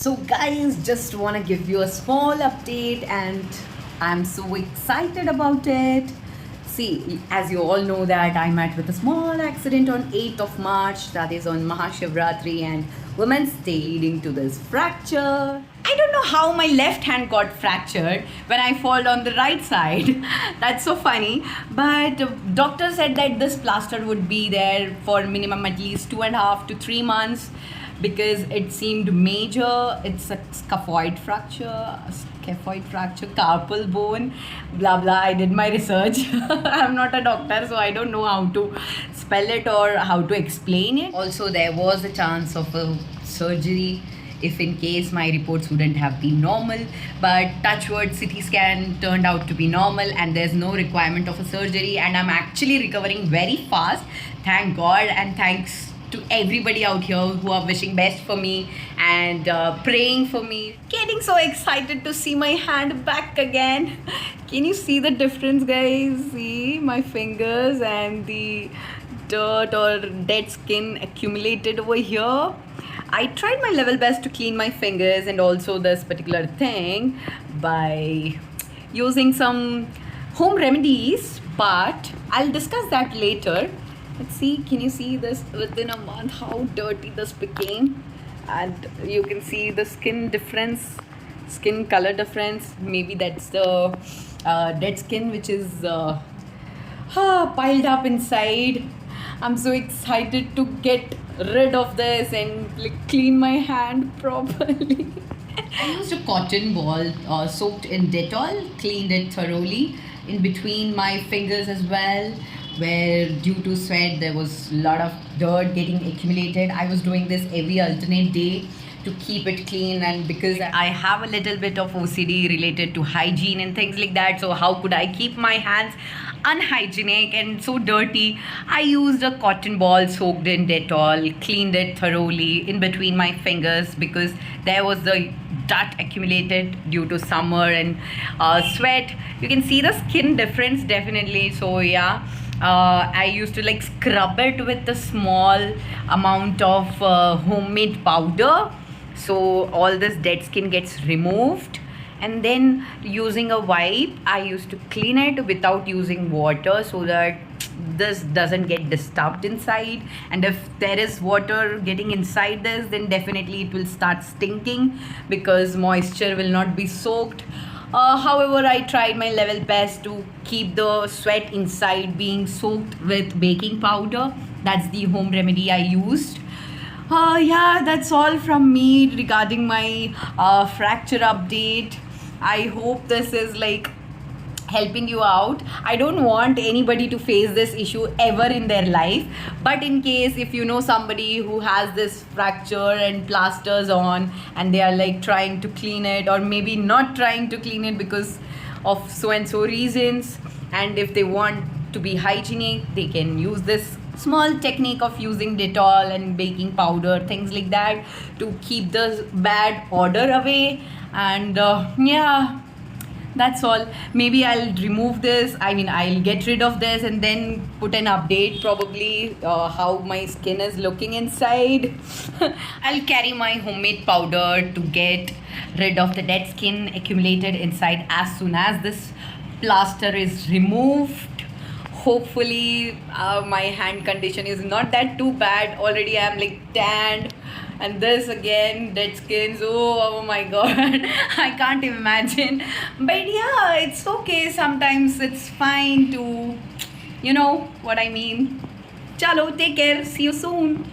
So, guys, just want to give you a small update, and I'm so excited about it. See, as you all know, that I met with a small accident on 8th of March, that is on Mahashivratri, and Women's Day, leading to this fracture. I don't know how my left hand got fractured when I fall on the right side. That's so funny. But doctor said that this plaster would be there for minimum at least 2.5 to 3 months because it seemed major. It's a scaphoid fracture, carpal bone, blah blah. I did my research. I'm not a doctor, so I don't know how to spell it or how to explain it. Also, there was a chance of a surgery if in case my reports wouldn't have been normal, but touchwood, CT scan turned out to be normal and there's no requirement of a surgery, and I'm actually recovering very fast, thank God, and thanks to everybody out here who are wishing best for me and praying for me. Getting so excited to see my hand back again. Can you see the difference, guys? See my fingers and the dirt or dead skin accumulated over here. I tried my level best to clean my fingers and also this particular thing by using some home remedies, but I'll discuss that later. Let's see, can you see this within a month how dirty this became? And you can see the skin difference, skin color difference. Maybe that's the dead skin which is piled up inside. I'm so excited to get rid of this and clean my hand properly. I used a cotton ball soaked in Dettol, cleaned it thoroughly in between my fingers as well, where due to sweat there was a lot of dirt getting accumulated. I was doing this every alternate day to keep it clean, and because I have a little bit of OCD related to hygiene and things like that, so how could I keep my hands unhygienic and so dirty? I used a cotton ball soaked in Dettol, cleaned it thoroughly in between my fingers because there was the dirt accumulated due to summer and sweat. You can see the skin difference definitely. So yeah, I used to scrub it with a small amount of homemade powder, so all this dead skin gets removed, and then using a wipe I used to clean it without using water so that this doesn't get disturbed inside, and if there is water getting inside this, then definitely it will start stinking because moisture will not be soaked. However, I tried my level best to keep the sweat inside being soaked with baking powder. That's the home remedy I used. Yeah, that's all from me regarding my fracture update. I hope this is helping you out. I don't want anybody to face this issue ever in their life, but in case if you know somebody who has this fracture and plasters on and they are trying to clean it, or maybe not trying to clean it because of so and so reasons, and if they want to be hygienic, they can use this small technique of using Dettol and baking powder, things like that, to keep the bad odor away. And yeah, that's all. Maybe I'll remove this, I'll get rid of this and then put an update probably how my skin is looking inside. I'll carry my homemade powder to get rid of the dead skin accumulated inside as soon as this plaster is removed. Hopefully my hand condition is not that too bad. Already I'm tanned, and this again dead skins. Oh my God. I can't imagine, but yeah, it's okay. Sometimes it's fine to, you know what I mean. Chalo, take care, see you soon.